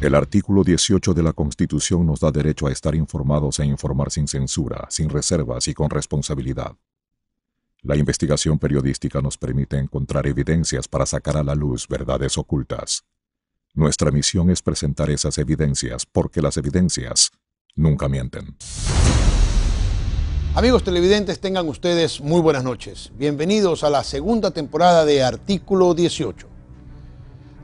El artículo 18 de la Constitución nos da derecho a estar informados e informar sin censura, sin reservas y con responsabilidad. La investigación periodística nos permite encontrar evidencias para sacar a la luz verdades ocultas. Nuestra misión es presentar esas evidencias porque las evidencias nunca mienten. Amigos televidentes, tengan ustedes muy buenas noches. Bienvenidos a la segunda temporada de Artículo 18.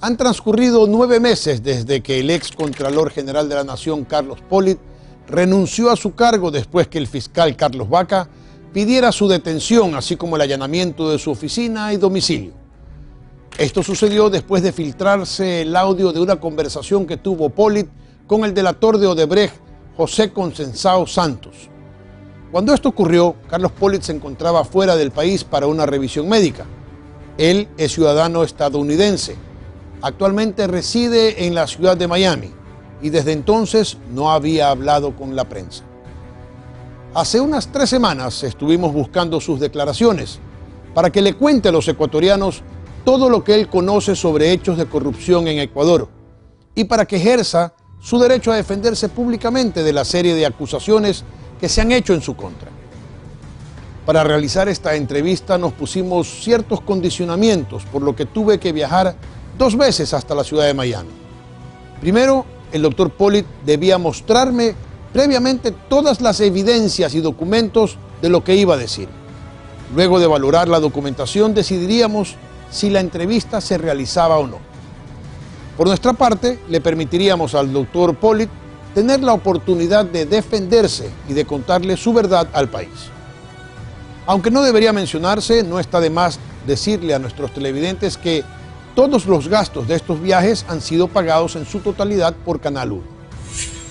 Han transcurrido 9 meses desde que el ex Contralor General de la Nación, Carlos Pollitt, renunció a su cargo después que el fiscal Carlos Baca pidiera su detención, así como el allanamiento de su oficina y domicilio. Esto sucedió después de filtrarse el audio de una conversación que tuvo Pollitt con el delator de Odebrecht, José Conceição Santos. Cuando esto ocurrió, Carlos Pollitt se encontraba fuera del país para una revisión médica. Él es ciudadano estadounidense. Actualmente reside en la ciudad de Miami y desde entonces no había hablado con la prensa. Hace unas 3 semanas estuvimos buscando sus declaraciones para que le cuente a los ecuatorianos todo lo que él conoce sobre hechos de corrupción en Ecuador y para que ejerza su derecho a defenderse públicamente de la serie de acusaciones que se han hecho en su contra. Para realizar esta entrevista nos pusimos ciertos condicionamientos, por lo que tuve que viajar 2 veces hasta la ciudad de Miami. Primero, el doctor Pollitt debía mostrarme previamente todas las evidencias y documentos de lo que iba a decir. Luego de valorar la documentación, decidiríamos si la entrevista se realizaba o no. Por nuestra parte, le permitiríamos al doctor Pollitt tener la oportunidad de defenderse y de contarle su verdad al país. Aunque no debería mencionarse, no está de más decirle a nuestros televidentes que todos los gastos de estos viajes han sido pagados en su totalidad por Canal 1.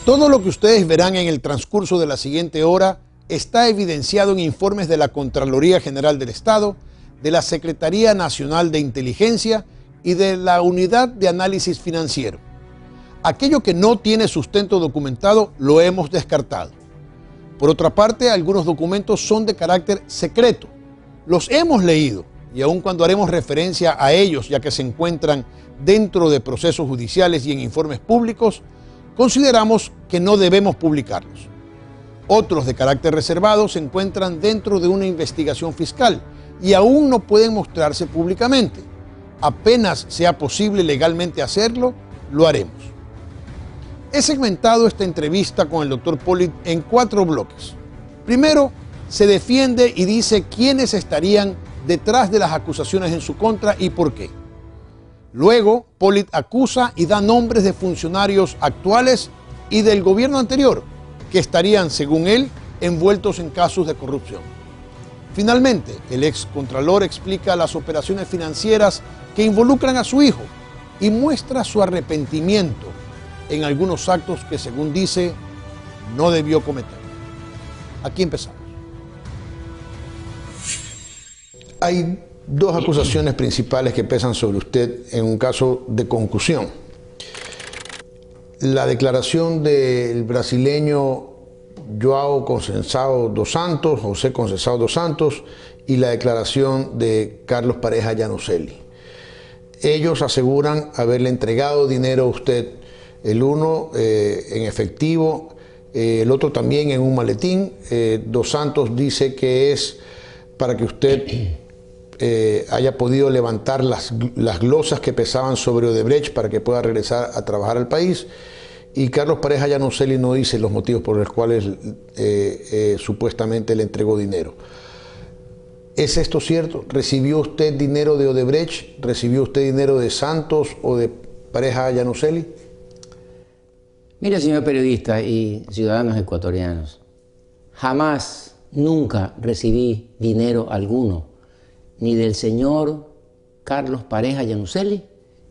Todo lo que ustedes verán en el transcurso de la siguiente hora está evidenciado en informes de la Contraloría General del Estado, de la Secretaría Nacional de Inteligencia y de la Unidad de Análisis Financiero. Aquello que no tiene sustento documentado lo hemos descartado. Por otra parte, algunos documentos son de carácter secreto. Los hemos leído y aun cuando haremos referencia a ellos, ya que se encuentran dentro de procesos judiciales y en informes públicos, consideramos que no debemos publicarlos. Otros de carácter reservado se encuentran dentro de una investigación fiscal y aún no pueden mostrarse públicamente. Apenas sea posible legalmente hacerlo, lo haremos. He segmentado esta entrevista con el doctor Pollitt en 4 bloques. Primero, se defiende y dice quiénes estarían detrás de las acusaciones en su contra y por qué. Luego, Pollitt acusa y da nombres de funcionarios actuales y del gobierno anterior que estarían, según él, envueltos en casos de corrupción. Finalmente, el ex contralor explica las operaciones financieras que involucran a su hijo y muestra su arrepentimiento en algunos actos que, según dice, no debió cometer. Aquí empezamos. Hay 2 acusaciones principales que pesan sobre usted en un caso de concusión. La declaración del brasileño João Conceição dos Santos, José Conceição dos Santos, y la declaración de Carlos Pareja Llanuselli. Ellos aseguran haberle entregado dinero a usted, el uno en efectivo, el otro también en un maletín. Dos Santos dice que es para que usted haya podido levantar las glosas que pesaban sobre Odebrecht para que pueda regresar a trabajar al país. Y Carlos Pareja Llanuselli no dice los motivos por los cuales supuestamente le entregó dinero. ¿Es esto cierto? ¿Recibió usted dinero de Odebrecht? ¿Recibió usted dinero de Santos o de Pareja Llanuselli? Mire, señor periodista y ciudadanos ecuatorianos, jamás, nunca recibí dinero alguno, ni del señor Carlos Pareja Llanuselli,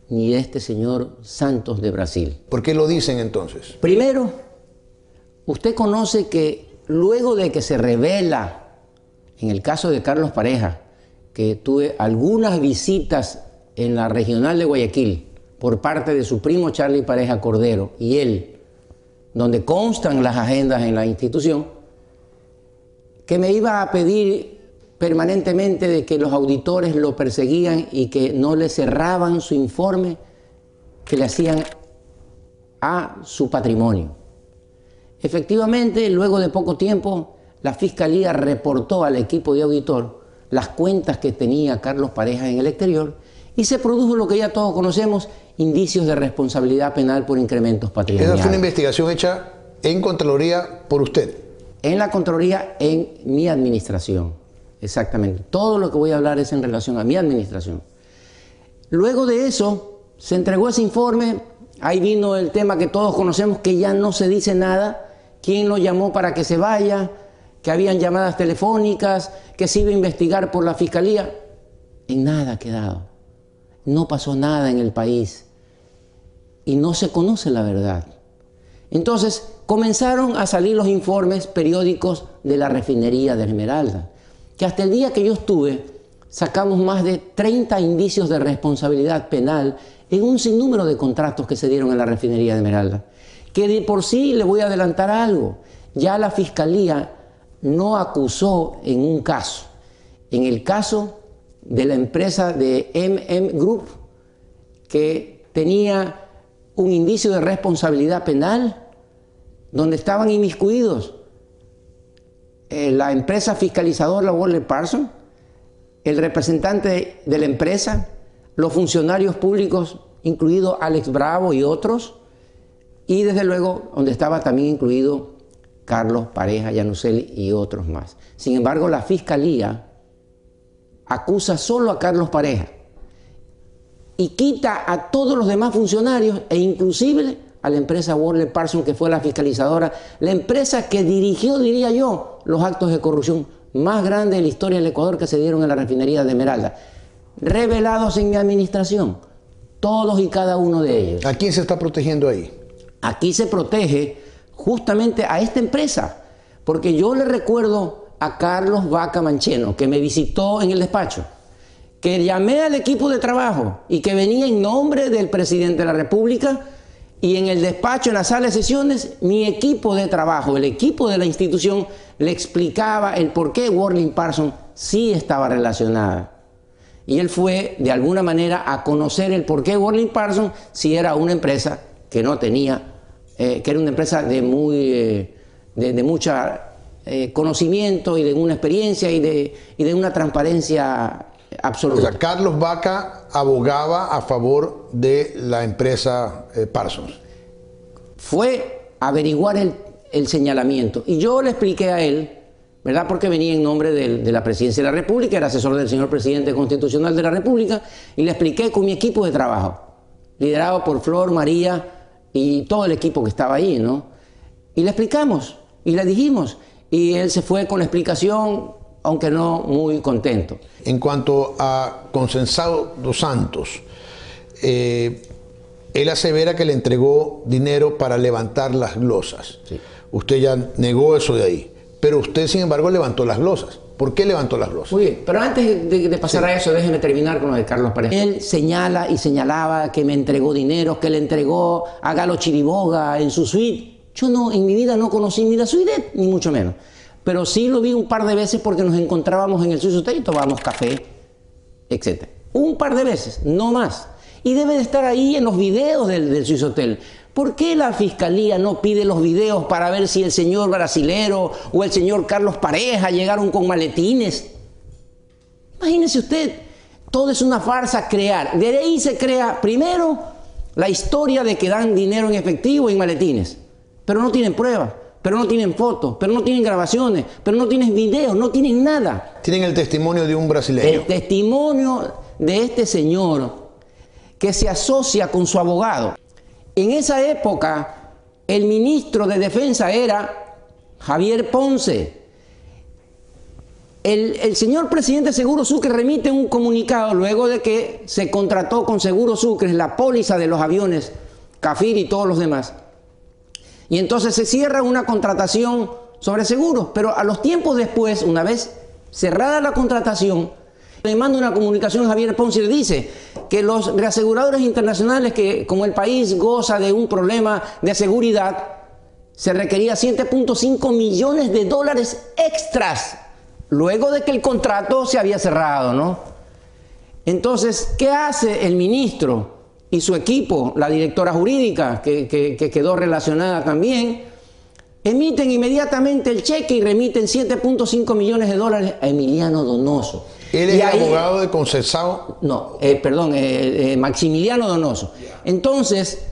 ni de este señor Santos de Brasil. ¿Por qué lo dicen entonces? Primero, usted conoce que luego de que se revela, en el caso de Carlos Pareja, que tuve algunas visitas en la regional de Guayaquil por parte de su primo Charlie Pareja Cordero y él, donde constan las agendas en la institución, que me iba a pedir permanentemente de que los auditores lo perseguían y que no le cerraban su informe, que le hacían a su patrimonio. Efectivamente, luego de poco tiempo, la Fiscalía reportó al equipo de auditor las cuentas que tenía Carlos Pareja en el exterior y se produjo lo que ya todos conocemos, indicios de responsabilidad penal por incrementos patrimoniales. Esa fue una investigación hecha en Contraloría por usted. En la Contraloría, en mi administración, exactamente. Todo lo que voy a hablar es en relación a mi administración. Luego de eso, se entregó ese informe, ahí vino el tema que todos conocemos, que ya no se dice nada, quién lo llamó para que se vaya, que habían llamadas telefónicas, que se iba a investigar por la Fiscalía. En nada ha quedado. No pasó nada en el país y no se conoce la verdad. Entonces comenzaron a salir los informes periódicos de la refinería de Esmeralda, que hasta el día que yo estuve sacamos más de 30 indicios de responsabilidad penal en un sinnúmero de contratos que se dieron en la refinería de Esmeralda, que de por sí le voy a adelantar algo, ya la Fiscalía no acusó en un caso, en el caso de la empresa de Group, que tenía un indicio de responsabilidad penal, donde estaban inmiscuidos la empresa fiscalizadora Worley Parsons, el representante de la empresa, los funcionarios públicos, incluido Alex Bravo y otros, y desde luego donde estaba también incluido Carlos Pareja, Yanuseli y otros más. Sin embargo, la Fiscalía acusa solo a Carlos Pareja y quita a todos los demás funcionarios e inclusive a la empresa Worley Parsons, que fue la fiscalizadora, la empresa que dirigió, diría yo, los actos de corrupción más grandes de la historia del Ecuador que se dieron en la refinería de Esmeralda, revelados en mi administración, todos y cada uno de ellos. ¿A quién se está protegiendo ahí? Aquí se protege justamente a esta empresa, porque yo le recuerdo a Carlos Vaca Mancheno, que me visitó en el despacho, que llamé al equipo de trabajo y que venía en nombre del presidente de la República, y en el despacho, en la sala de sesiones, mi equipo de trabajo, el equipo de la institución, le explicaba el por qué Worley Parsons sí estaba relacionada. Y él fue, de alguna manera, a conocer el por qué Worley Parsons sí era una empresa que no tenía, que era una empresa de mucho conocimiento y de una experiencia y de una transparencia absoluta. O sea, Carlos Vaca abogaba a favor de la empresa Parsons. Fue a averiguar el señalamiento. Y yo le expliqué a él, ¿verdad? Porque venía en nombre de la Presidencia de la República, era asesor del señor Presidente Constitucional de la República, y le expliqué con mi equipo de trabajo, liderado por Flor, María y todo el equipo que estaba ahí, ¿no? Y le explicamos, y le dijimos, y él se fue con la explicación, aunque no muy contento. En cuanto a Consensado dos Santos, él asevera que le entregó dinero para levantar las glosas. Sí. Usted ya negó eso de ahí, pero usted, sin embargo, levantó las glosas. ¿Por qué levantó las glosas? Muy bien, pero antes de pasar a eso, déjeme terminar con lo de Carlos Pareja. Él señala y señalaba que me entregó dinero, que le entregó a Galo Chiriboga en su suite. Yo no, en mi vida no conocí ni la suite, ni mucho menos. Pero sí lo vi un par de veces porque nos encontrábamos en el Swiss Hotel y tomábamos café, etc. Un par de veces, no más. Y debe de estar ahí en los videos del Swiss Hotel. ¿Por qué la Fiscalía no pide los videos para ver si el señor brasilero o el señor Carlos Pareja llegaron con maletines? Imagínese usted, todo es una farsa crear. De ahí se crea primero la historia de que dan dinero en efectivo y en maletines, pero no tienen pruebas, pero no tienen fotos, pero no tienen grabaciones, pero no tienen videos, no tienen nada. Tienen el testimonio de un brasileño. El testimonio de este señor que se asocia con su abogado. En esa época, el ministro de Defensa era Javier Ponce. El señor presidente Seguro Sucre remite un comunicado luego de que se contrató con Seguro Sucre la póliza de los aviones Cafir y todos los demás. Y entonces se cierra una contratación sobre seguros, pero a los tiempos después, una vez cerrada la contratación, le manda una comunicación a Javier Ponce y le dice que los reaseguradores internacionales, que como el país goza de un problema de seguridad, se requería $7.5 millones extras, luego de que el contrato se había cerrado, ¿no? Entonces, ¿qué hace el ministro? y su equipo, la directora jurídica, que quedó relacionada también, emiten inmediatamente el cheque y remiten 7.5 millones de dólares a Emiliano Donoso. ¿Él es abogado de Consensado? No, perdón, Maximiliano Donoso. Entonces,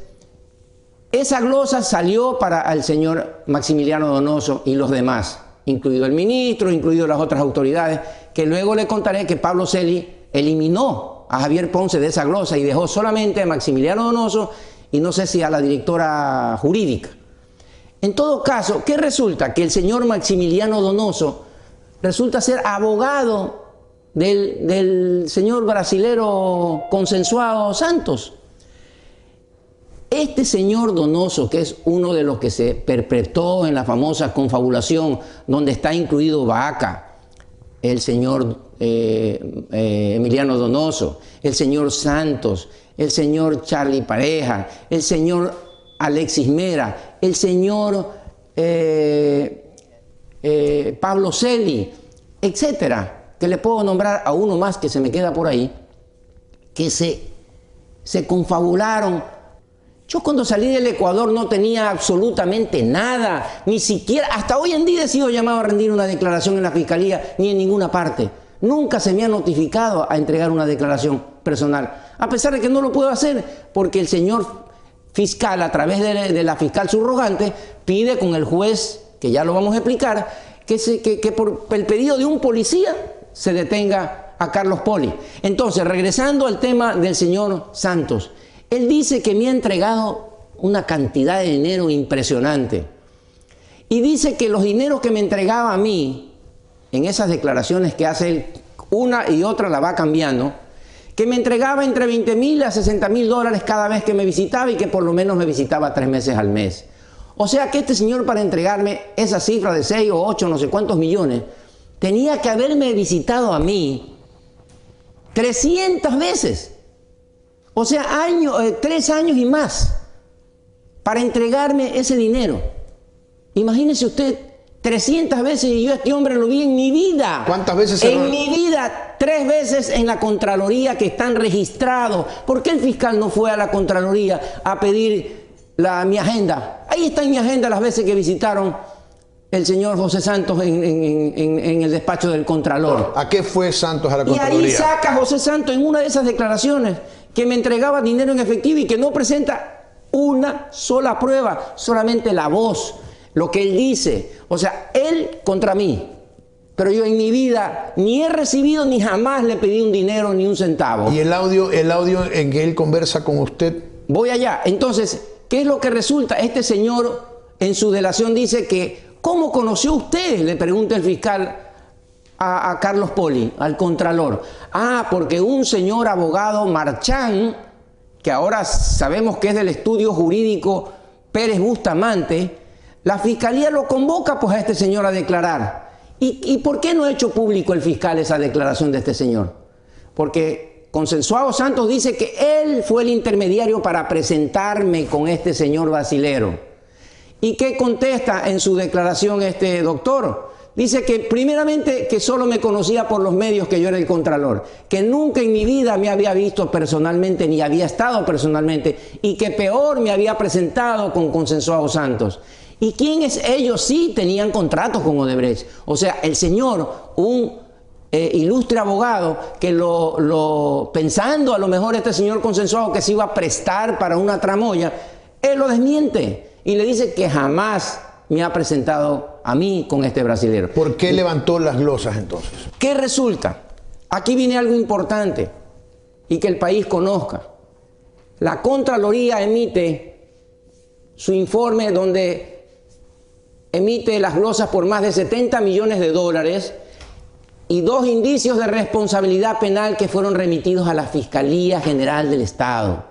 esa glosa salió para el señor Maximiliano Donoso y los demás, incluido el ministro, incluido las otras autoridades, que luego le contaré que Pablo Celi eliminó a Javier Ponce de esa glosa y dejó solamente a Maximiliano Donoso y no sé si a la directora jurídica. En todo caso, ¿qué resulta? Que el señor Maximiliano Donoso resulta ser abogado del señor brasilero Consensuado Santos. Este señor Donoso, que es uno de los que se perpetró en la famosa confabulación, donde está incluido Vaca, el señor Emiliano Donoso, el señor Santos, el señor Charlie Pareja, el señor Alexis Mera, el señor Pablo Celi, etcétera, que le puedo nombrar a uno más que se me queda por ahí, que se confabularon. Yo cuando salí del Ecuador no tenía absolutamente nada, ni siquiera, hasta hoy en día he sido llamado a rendir una declaración en la Fiscalía, ni en ninguna parte. Nunca se me ha notificado a entregar una declaración personal, a pesar de que no lo puedo hacer, porque el señor fiscal, a través de la fiscal subrogante, pide con el juez, que ya lo vamos a explicar, que por el pedido de un policía se detenga a Carlos Poli. Entonces, regresando al tema del señor Santos, él dice que me ha entregado una cantidad de dinero impresionante. Y dice que los dineros que me entregaba a mí, en esas declaraciones que hace él, una y otra la va cambiando, que me entregaba entre 20.000 a 60.000 dólares cada vez que me visitaba y que por lo menos me visitaba 3 meses al mes. O sea que este señor, para entregarme esa cifra de 6 o 8, no sé cuántos millones, tenía que haberme visitado a mí 300 veces. O sea, 3 años y más para entregarme ese dinero. Imagínese usted, 300 veces, y yo a este hombre lo vi en mi vida. ¿Cuántas veces? En mi vida, 3 veces en la Contraloría, que están registrados. ¿Por qué el fiscal no fue a la Contraloría a pedir mi agenda? Ahí está en mi agenda las veces que visitaron el señor José Santos en el despacho del Contralor. ¿A qué fue Santos a la Contraloría? Y ahí saca José Santos en una de esas declaraciones que me entregaba dinero en efectivo y que no presenta una sola prueba, solamente la voz, lo que él dice. O sea, él contra mí. Pero yo en mi vida ni he recibido ni jamás le pedí un dinero ni un centavo. ¿Y el audio en que él conversa con usted? Voy allá. Entonces, ¿qué es lo que resulta? Este señor en su delación dice que, ¿cómo conoció usted?, le pregunta el fiscal a Carlos Poli, al Contralor. Ah, porque un señor abogado Marchán, que ahora sabemos que es del estudio jurídico Pérez Bustamante, la fiscalía lo convoca pues a este señor a declarar. ¿Y por qué no ha hecho público el fiscal esa declaración de este señor? Porque Consensuado Santos dice que él fue el intermediario para presentarme con este señor brasilero. ¿Y qué contesta en su declaración este doctor? Dice que primeramente que solo me conocía por los medios, que yo era el Contralor, que nunca en mi vida me había visto personalmente ni había estado personalmente, y que peor me había presentado con Consensuado Santos. ¿Y quiénes ellos? Sí tenían contratos con Odebrecht. O sea, el señor, un ilustre abogado, que pensando a lo mejor este señor Consensuado que se iba a prestar para una tramoya, él lo desmiente y le dice que jamás me ha presentado a mí con este brasilero. ¿Por qué levantó las glosas entonces? ¿Qué resulta? Aquí viene algo importante y que el país conozca. La Contraloría emite su informe donde emite las glosas por más de 70 millones de dólares y 2 indicios de responsabilidad penal que fueron remitidos a la Fiscalía General del Estado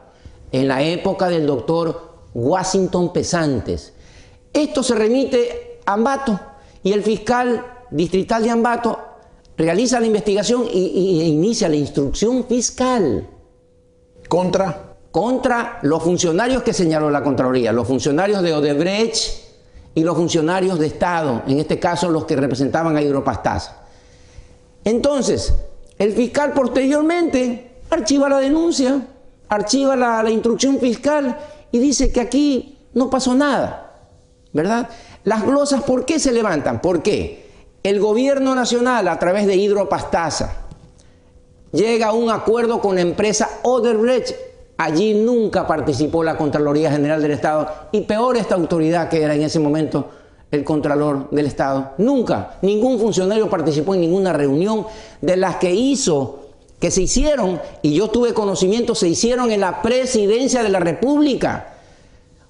en la época del doctor Washington Pesantes. Esto se remite a Ambato y el fiscal distrital de Ambato realiza la investigación e inicia la instrucción fiscal. ¿Contra los funcionarios que señaló la Contraloría, los funcionarios de Odebrecht y los funcionarios de Estado, en este caso los que representaban a Hidropastasa. Entonces, el fiscal posteriormente archiva la denuncia, archiva la instrucción fiscal y dice que aquí no pasó nada, ¿verdad? Las glosas, ¿por qué se levantan? ¿Por qué? El gobierno nacional, a través de Hidropastasa, llega a un acuerdo con la empresa Odebrecht. Allí nunca participó la Contraloría General del Estado y peor esta autoridad que era en ese momento el Contralor del Estado. Nunca, ningún funcionario participó en ninguna reunión de las que se hicieron, y yo tuve conocimiento, se hicieron en la Presidencia de la República.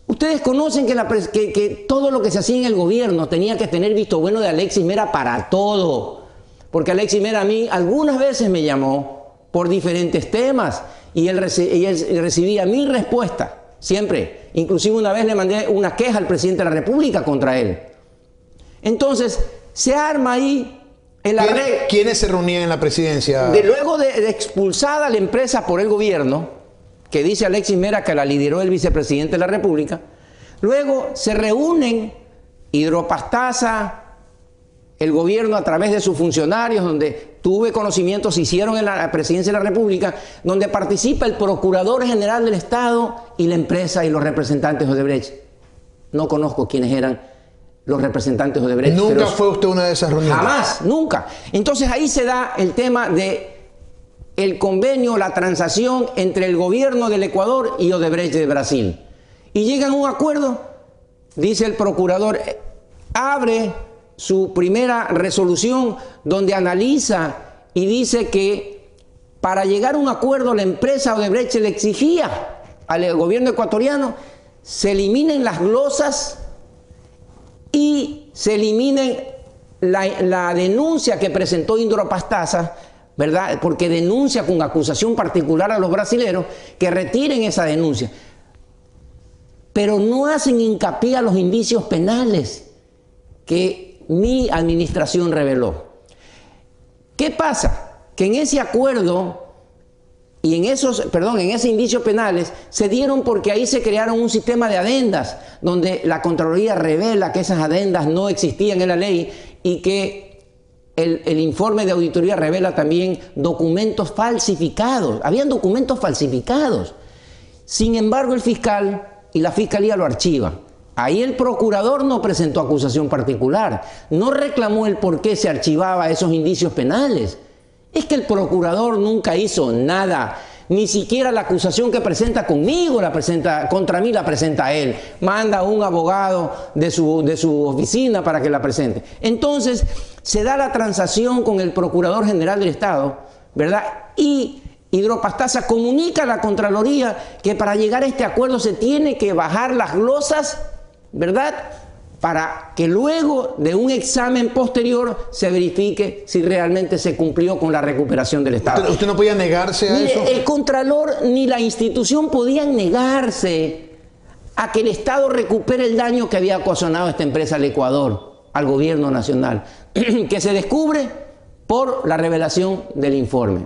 Ustedes conocen que todo lo que se hacía en el gobierno tenía que tener visto bueno de Alexis Mera para todo. Porque Alexis Mera a mí algunas veces me llamó por diferentes temas y él recibía mi respuesta, siempre. Inclusive una vez le mandé una queja al presidente de la República contra él. Entonces, se arma ahí el arreglo. ¿Quiénes se reunían en la presidencia? Luego de expulsada la empresa por el gobierno, que dice Alexis Mera que la lideró el vicepresidente de la República, luego se reúnen Hidropastasa, el gobierno a través de sus funcionarios, donde tuve conocimiento, se hicieron en la presidencia de la República, donde participa el Procurador General del Estado y la empresa y los representantes de Odebrecht. No conozco quiénes eran los representantes de Odebrecht. ¿Nunca fue usted una de esas reuniones? Jamás, nunca. Entonces ahí se da el tema de el convenio, la transacción entre el gobierno del Ecuador y Odebrecht de Brasil. Y llegan a un acuerdo, dice el procurador, abre su primera resolución donde analiza y dice que para llegar a un acuerdo la empresa Odebrecht le exigía al gobierno ecuatoriano se eliminen las glosas y se eliminen la denuncia que presentó Hidropastasa, ¿verdad? Porque denuncia con acusación particular a los brasileros, que retiren esa denuncia. Pero no hacen hincapié a los indicios penales que mi administración reveló. ¿Qué pasa? Que en ese acuerdo y en esos indicios penales se dieron porque ahí se crearon un sistema de adendas, donde la Contraloría revela que esas adendas no existían en la ley y que el informe de auditoría revela también documentos falsificados. Habían documentos falsificados. Sin embargo, el fiscal y la fiscalía lo archivan. Ahí el procurador no presentó acusación particular, no reclamó el por qué se archivaba esos indicios penales. Es que el procurador nunca hizo nada, ni siquiera la acusación que presenta conmigo la presenta, contra mí la presenta él. Manda a un abogado de su oficina para que la presente. Entonces, se da la transacción con el Procurador General del Estado, ¿verdad? Y Hidropastasa comunica a la Contraloría que para llegar a este acuerdo se tiene que bajar las glosas, ¿verdad? Para que luego de un examen posterior se verifique si realmente se cumplió con la recuperación del Estado. ¿Usted no podía negarse a eso? El Contralor ni la institución podían negarse a que el Estado recupere el daño que había ocasionado esta empresa al Ecuador, al gobierno nacional, que se descubre por la revelación del informe.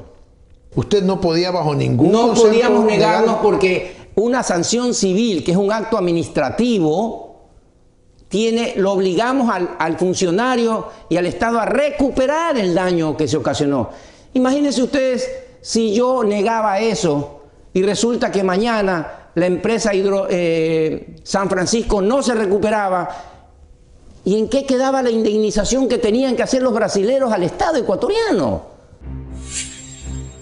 ¿Usted no podía bajo ningún concepto? No podíamos negarnos porque una sanción civil, que es un acto administrativo, lo obligamos al funcionario y al Estado a recuperar el daño que se ocasionó. Imagínense ustedes si yo negaba eso y resulta que mañana la empresa San Francisco no se recuperaba. ¿Y en qué quedaba la indemnización que tenían que hacer los brasileros al Estado ecuatoriano?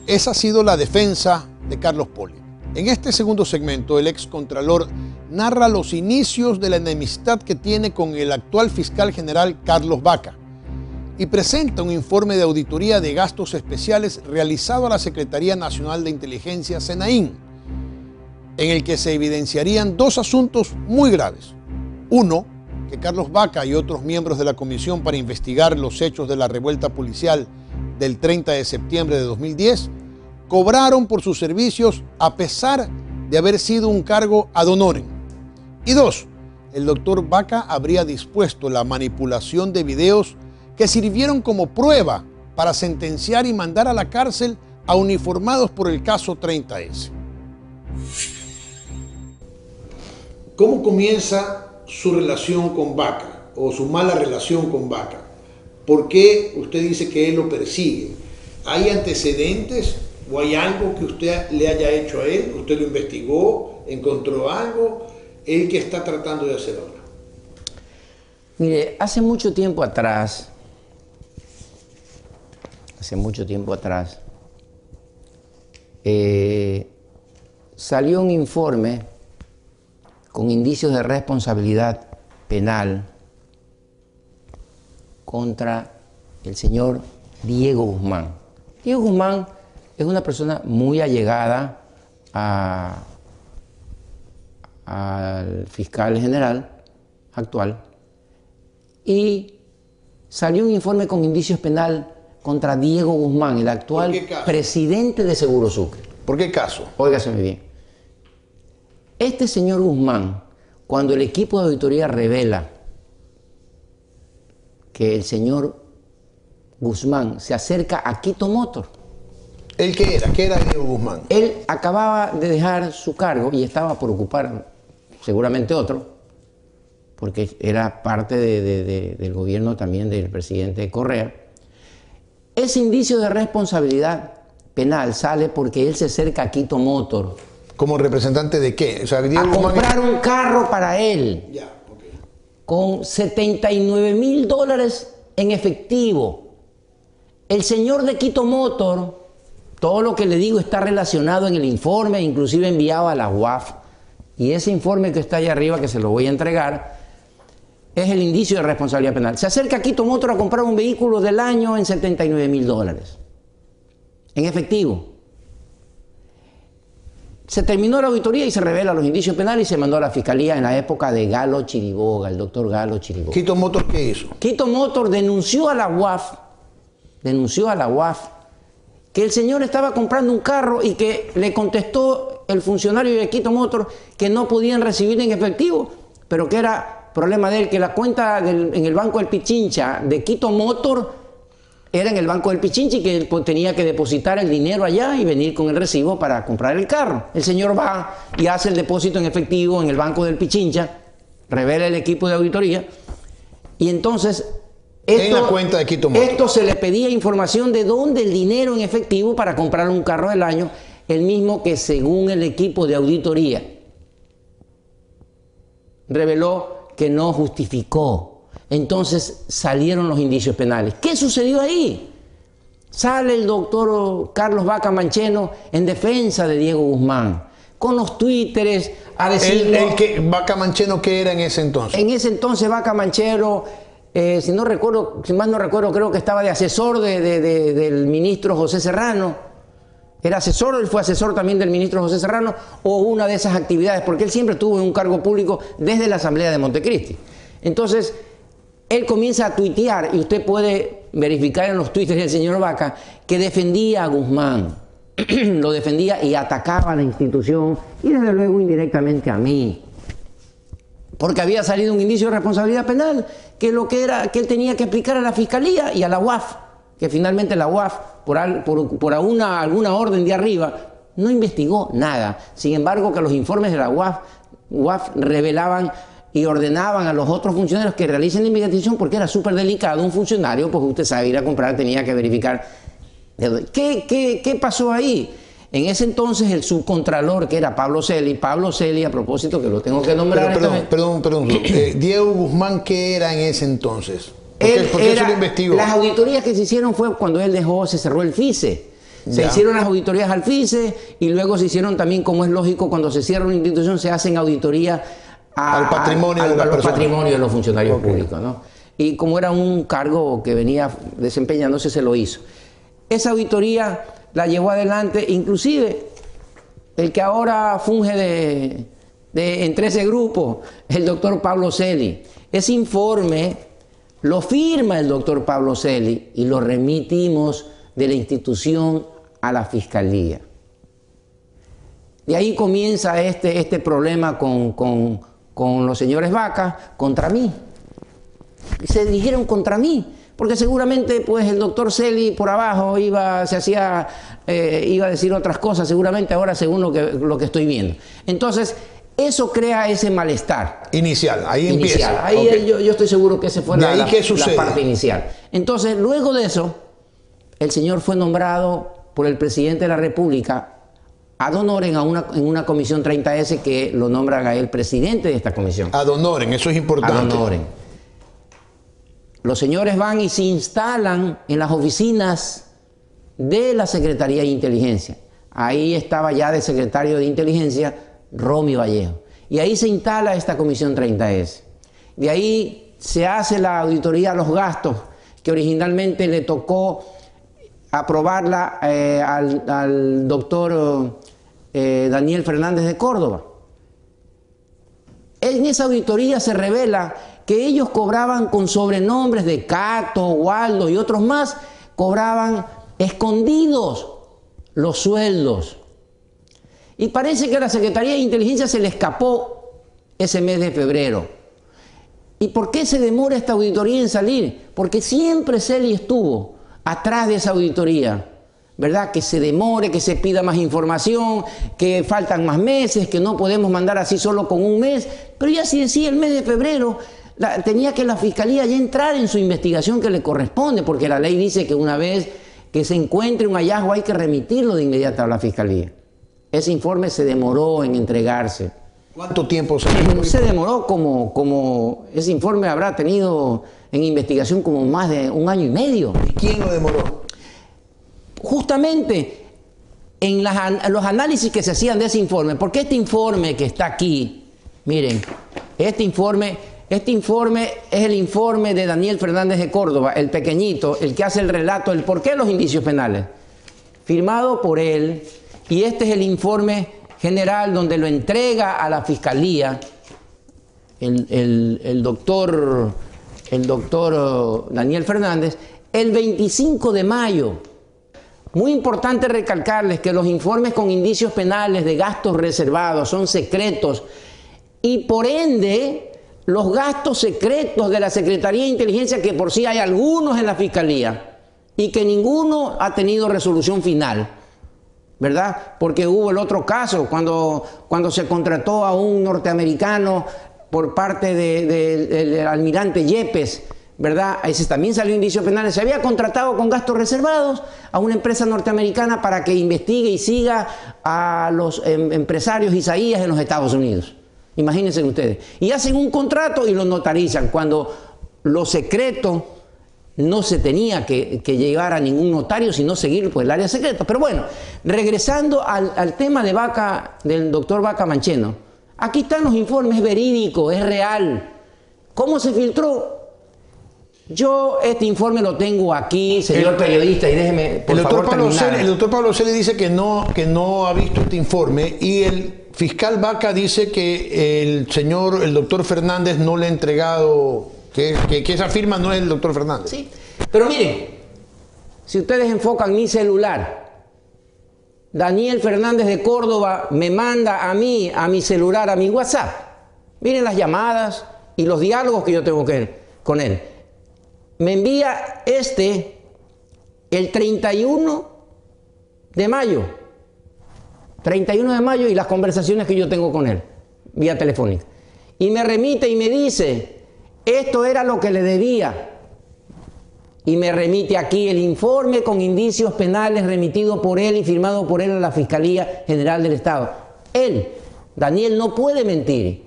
Esa ha sido la defensa de Carlos Poli. En este segundo segmento, el excontralor narra los inicios de la enemistad que tiene con el actual fiscal general Carlos Baca y presenta un informe de auditoría de gastos especiales realizado a la Secretaría Nacional de Inteligencia, SENAIN, en el que se evidenciarían dos asuntos muy graves. Uno, que Carlos Baca y otros miembros de la Comisión para investigar los hechos de la revuelta policial del 30 de septiembre de 2010 cobraron por sus servicios a pesar de haber sido un cargo ad honorem. Y dos, el doctor Baca habría dispuesto la manipulación de videos que sirvieron como prueba para sentenciar y mandar a la cárcel a uniformados por el caso 30S. ¿Cómo comienza su relación con Baca o su mala relación con Baca? ¿Por qué usted dice que él lo persigue? ¿Hay antecedentes ¿O hay algo que usted le haya hecho a él? ¿Usted lo investigó? ¿Encontró algo? ¿El que está tratando de hacer ahora? Mire, hace mucho tiempo atrás, salió un informe con indicios de responsabilidad penal contra el señor Diego Guzmán. Diego Guzmán es una persona muy allegada al fiscal general actual y salió un informe con indicios penal contra Diego Guzmán, el actual presidente de Seguro Sucre. ¿Por qué caso? Óigaseme bien. Este señor Guzmán, cuando el equipo de auditoría revela que el señor Guzmán se acerca a Quito Motor. ¿Él qué era? ¿Qué era Diego Guzmán? Él acababa de dejar su cargo y estaba por ocupar seguramente otro, porque era parte del gobierno también del presidente Correa. Ese indicio de responsabilidad penal sale porque él se acerca a Quito Motor. ¿Como representante de qué? O sea, Diego a Guzmán comprar un carro para él. Ya, okay. Con $79,000 en efectivo. El señor de Quito Motor, todo lo que le digo está relacionado en el informe, inclusive enviado a la UAF. Y ese informe que está ahí arriba, que se lo voy a entregar, es el indicio de responsabilidad penal. Se acerca a Quito Motor a comprar un vehículo del año en $79,000. En efectivo. Se terminó la auditoría y se revela los indicios penales y se mandó a la fiscalía en la época de Galo Chiriboga, el doctor Galo Chiriboga. ¿Quito Motor qué hizo? Quito Motor denunció a la UAF, que el señor estaba comprando un carro y que le contestó el funcionario de Quito Motor que no podían recibir en efectivo, pero que era problema de él, que la cuenta en el Banco del Pichincha de Quito Motor era en el Banco del Pichincha y que él tenía que depositar el dinero allá y venir con el recibo para comprar el carro. El señor va y hace el depósito en efectivo en el Banco del Pichincha, revela el equipo de auditoría y entonces en la cuenta de Quito Motor. Esto se le pedía información de dónde el dinero en efectivo para comprar un carro del año, el mismo que según el equipo de auditoría reveló que no justificó. Entonces salieron los indicios penales. ¿Qué sucedió ahí? Sale el doctor Carlos Vaca Mancheno en defensa de Diego Guzmán, con los twitteres a decir... ¿Vaca Mancheno qué era en ese entonces? En ese entonces Vaca Mancheno, si mal no recuerdo, creo que estaba de asesor del ministro José Serrano. Era asesor, él fue asesor también del ministro José Serrano, o una de esas actividades, porque él siempre estuvo en un cargo público desde la Asamblea de Montecristi. Entonces, él comienza a tuitear, y usted puede verificar en los twitters del señor Vaca, que defendía a Guzmán, lo defendía y atacaba a la institución, y desde luego indirectamente a mí. Porque había salido un indicio de responsabilidad penal, que lo que era que él tenía que explicar a la Fiscalía y a la UAF, que finalmente la UAF, por alguna orden de arriba, no investigó nada. Sin embargo, que los informes de la UAF revelaban y ordenaban a los otros funcionarios que realicen la investigación, porque era súper delicado. Un funcionario, pues usted sabe, ir a comprar, tenía que verificar. ¿Qué pasó ahí? En ese entonces el subcontralor, que era Pablo Celi, a propósito, que lo tengo que nombrar. Perdón. Diego Guzmán, ¿qué era en ese entonces? ¿Por qué se lo investigó? Las auditorías que se hicieron fue cuando él se cerró el FICE. Se hicieron las auditorías al FICE y luego se hicieron también, como es lógico, cuando se cierra una institución, se hacen auditorías al patrimonio de los funcionarios públicos, ¿no? Y como era un cargo que venía desempeñándose, se lo hizo. Esa auditoría la llevó adelante, inclusive el que ahora funge entre ese grupo, el doctor Pablo Celi. Ese informe lo firma el doctor Pablo Celi y lo remitimos de la institución a la Fiscalía. De ahí comienza este problema con los señores Vaca contra mí. Se dirigieron contra mí, porque seguramente pues el doctor Celi por abajo iba a decir otras cosas, seguramente ahora según lo que estoy viendo. Entonces, eso crea ese malestar. Inicial, ahí empieza. Ahí okay. yo estoy seguro que esa fue la ¿qué sucede? La parte inicial. Entonces, luego de eso, el señor fue nombrado por el presidente de la República ad honorem en una comisión 30S que lo nombran a él presidente de esta comisión. Ad honorem, eso es importante. Ad honorem. Los señores van y se instalan en las oficinas de la Secretaría de Inteligencia. Ahí estaba ya de secretario de Inteligencia Romy Vallejo. Y ahí se instala esta comisión 30S. De ahí se hace la auditoría a los gastos que originalmente le tocó aprobarla al doctor Daniel Fernández de Córdoba. En esa auditoría se revela que ellos cobraban con sobrenombres de Cato, Waldo y otros más, cobraban escondidos los sueldos. Y parece que a la Secretaría de Inteligencia se le escapó ese mes de febrero. ¿Y por qué se demora esta auditoría en salir? Porque siempre CELI estuvo atrás de esa auditoría, ¿verdad? Que se demore, que se pida más información, que faltan más meses, que no podemos mandar así solo con un mes. Pero ya si decía el mes de febrero, tenía que la Fiscalía ya entrar en su investigación que le corresponde, porque la ley dice que una vez que se encuentre un hallazgo hay que remitirlo de inmediato a la Fiscalía. Ese informe se demoró en entregarse. ¿Cuánto tiempo se demoró? Como ese informe habrá tenido en investigación como más de 1 año y medio. ¿Y quién lo demoró? Justamente en los análisis que se hacían de ese informe, porque este informe que está aquí, miren, este informe es el informe de Daniel Fernández de Córdoba, el pequeñito, el que hace el relato del por qué los indicios penales, firmado por él, y este es el informe general donde lo entrega a la Fiscalía el doctor Daniel Fernández el 25 de mayo. Muy importante recalcarles que los informes con indicios penales de gastos reservados son secretos y por ende los gastos secretos de la Secretaría de Inteligencia, que por sí hay algunos en la Fiscalía y que ninguno ha tenido resolución final, ¿verdad? Porque hubo el otro caso cuando se contrató a un norteamericano por parte del almirante Yepes, ¿verdad? Ese también salió indicios penales. Se había contratado con gastos reservados a una empresa norteamericana para que investigue y siga a los empresarios isaías en los Estados Unidos. Imagínense ustedes. Y hacen un contrato y lo notarizan cuando lo secreto no se tenía que llevar a ningún notario, sino seguir pues, el área secreta. Pero bueno, regresando al tema del doctor Vaca Mancheno, aquí están los informes, es verídico, es real. ¿Cómo se filtró? Yo este informe lo tengo aquí, señor periodista, y déjeme por favor terminar. El doctor Pablo Celi dice que no ha visto este informe y el fiscal Vaca dice que el doctor Fernández no le ha entregado, que esa firma no es el doctor Fernández. Sí, pero miren, si ustedes enfocan mi celular, Daniel Fernández de Córdoba me manda a mí, a mi celular, a mi WhatsApp. Miren las llamadas y los diálogos que yo tengo con él. Me envía el 31 de mayo. 31 de mayo y las conversaciones que yo tengo con él, vía telefónica. Y me remite y me dice, esto era lo que le debía. Y me remite aquí el informe con indicios penales remitido por él y firmado por él a la Fiscalía General del Estado. Él, Daniel, no puede mentir.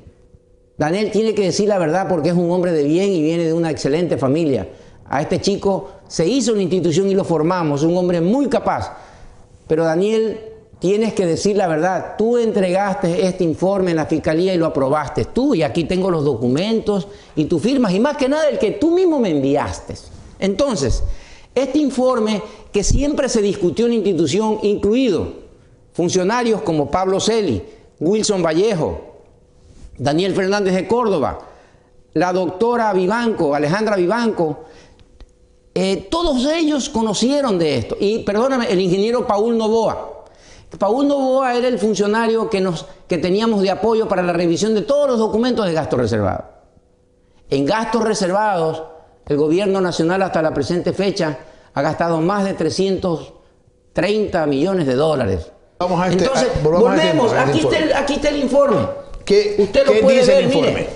Daniel tiene que decir la verdad porque es un hombre de bien y viene de una excelente familia. A este chico se hizo una institución y lo formamos, un hombre muy capaz. Pero Daniel, tienes que decir la verdad. Tú entregaste este informe en la Fiscalía y lo aprobaste tú. Y aquí tengo los documentos y tú firmas. Y más que nada el que tú mismo me enviaste. Entonces, este informe que siempre se discutió en la institución, incluido funcionarios como Pablo Celi, Wilson Vallejo, Daniel Fernández de Córdoba, la doctora Vivanco, Alejandra Vivanco, todos ellos conocieron de esto. Y perdóname, el ingeniero Paul Novoa. Paul Novoa era el funcionario que teníamos de apoyo para la revisión de todos los documentos de gastos reservados. En gastos reservados, el gobierno nacional hasta la presente fecha ha gastado más de 330 millones de dólares. Entonces, volvemos, aquí está el informe. Usted lo puede ver, el informe?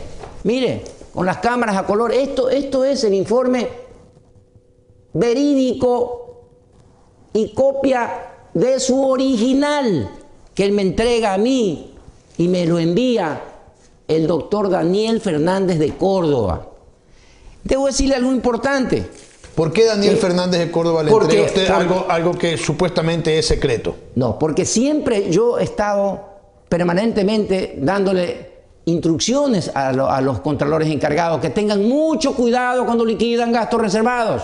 Mire, con las cámaras a color. Esto es el informe verídico y copia de su original, que él me entrega a mí y me lo envía el doctor Daniel Fernández de Córdoba. Debo decirle algo importante. ¿Por qué Daniel Fernández de Córdoba le entrega a usted algo que supuestamente es secreto? No, porque siempre yo he estado permanentemente dándole instrucciones a los contralores encargados que tengan mucho cuidado cuando liquidan gastos reservados.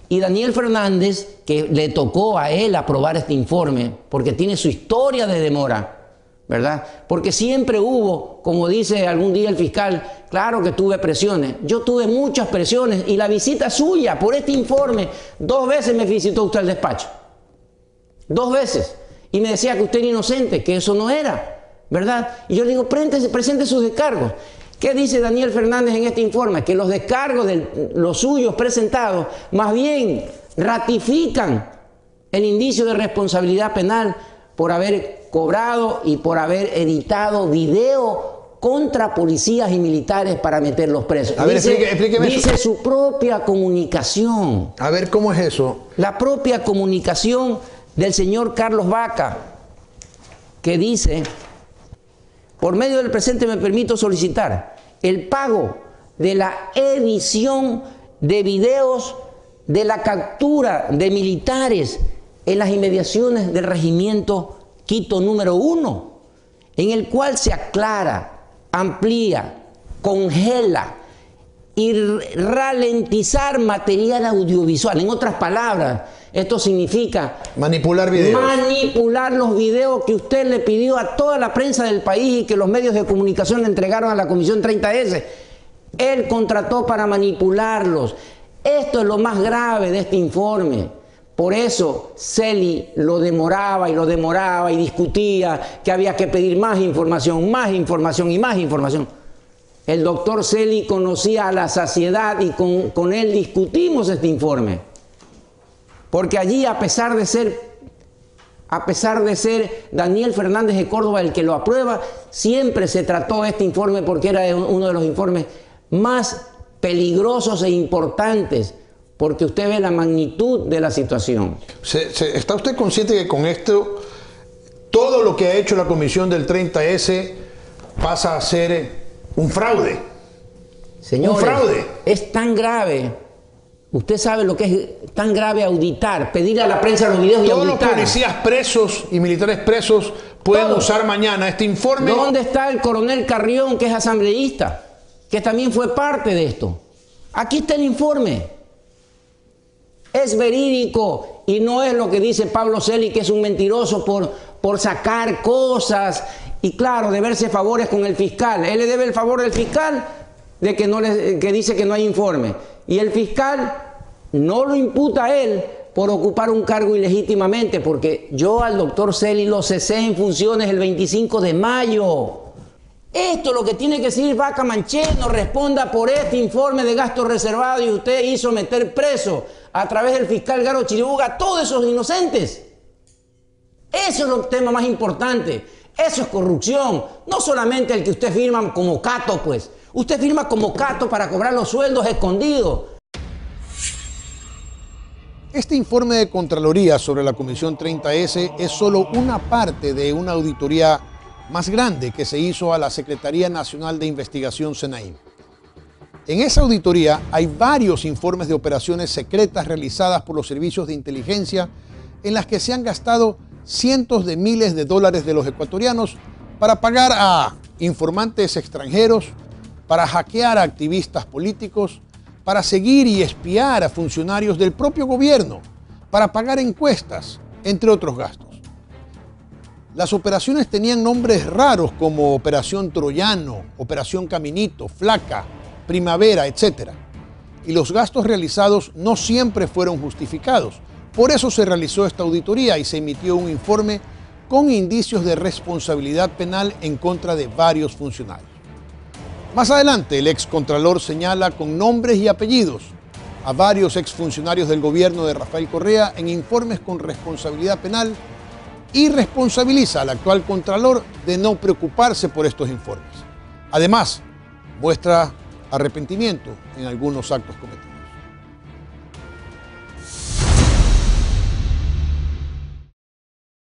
Y Daniel Fernández, que le tocó a él aprobar este informe, porque tiene su historia de demora, ¿verdad? Porque siempre hubo, como dice algún día el fiscal, claro que tuve presiones. Yo tuve muchas presiones y la visita suya por este informe, 2 veces me visitó usted al despacho. 2 veces. Y me decía que usted era inocente, que eso no era, ¿verdad? Y yo le digo, presente sus descargos. ¿Qué dice Daniel Fernández en este informe? Que los descargos de los suyos presentados más bien ratifican el indicio de responsabilidad penal por haber cobrado y por haber editado video contra policías y militares para meterlos presos. A ver, explíqueme eso. Dice su propia comunicación. A ver, ¿cómo es eso? La propia comunicación del señor Carlos Vaca, que dice: por medio del presente me permito solicitar el pago de la edición de videos de la captura de militares en las inmediaciones del regimiento Quito número 1, en el cual se aclara, amplía, congela y ralentizar material audiovisual. En otras palabras, esto significa manipular videos. Manipular los videos que usted le pidió a toda la prensa del país y que los medios de comunicación le entregaron a la Comisión 30S. Él contrató para manipularlos. Esto es lo más grave de este informe. Por eso Celi lo demoraba y discutía que había que pedir más información y más información. El doctor Celi conocía a la saciedad y con él discutimos este informe. Porque allí, a pesar de ser Daniel Fernández de Córdoba el que lo aprueba, siempre se trató este informe porque era uno de los informes más peligrosos e importantes, porque usted ve la magnitud de la situación. ¿Está usted consciente que con esto, todo lo que ha hecho la comisión del 30S pasa a ser un fraude? Señores, un fraude. Es tan grave. Usted sabe lo que es tan grave auditar, pedir a la prensa los videos y auditar. Todos los policías presos y militares presos pueden usar mañana este informe. ¿Dónde está el coronel Carrión, que es asambleísta, que también fue parte de esto? Aquí está el informe. Es verídico y no es lo que dice Pablo Celi, que es un mentiroso por sacar cosas y, claro, deberse favores con el fiscal. Él le debe el favor del fiscal de que dice que no hay informe. Y el fiscal no lo imputa a él por ocupar un cargo ilegítimamente, porque yo al doctor Celi lo cesé en funciones el 25 de mayo. Esto es lo que tiene que decir Vaca Mancheno: responda por este informe de gastos reservados y usted hizo meter preso a través del fiscal Garo Chiriboga a todos esos inocentes. Eso es el tema más importante. Eso es corrupción. No solamente el que usted firma como Cato, pues. Usted firma como Cato para cobrar los sueldos escondidos. Este informe de Contraloría sobre la Comisión 30S es solo una parte de una auditoría más grande que se hizo a la Secretaría Nacional de Investigación, SENAIN. En esa auditoría hay varios informes de operaciones secretas realizadas por los servicios de inteligencia en las que se han gastado cientos de miles de dólares de los ecuatorianos para pagar a informantes extranjeros, para hackear a activistas políticos, para seguir y espiar a funcionarios del propio gobierno, para pagar encuestas, entre otros gastos. Las operaciones tenían nombres raros como Operación Troyano, Operación Caminito, Flaca, Primavera, etc. Y los gastos realizados no siempre fueron justificados. Por eso se realizó esta auditoría y se emitió un informe con indicios de responsabilidad penal en contra de varios funcionarios. Más adelante, el excontralor señala con nombres y apellidos a varios exfuncionarios del gobierno de Rafael Correa en informes con responsabilidad penal y responsabiliza al actual contralor de no preocuparse por estos informes. Además, muestra arrepentimiento en algunos actos cometidos.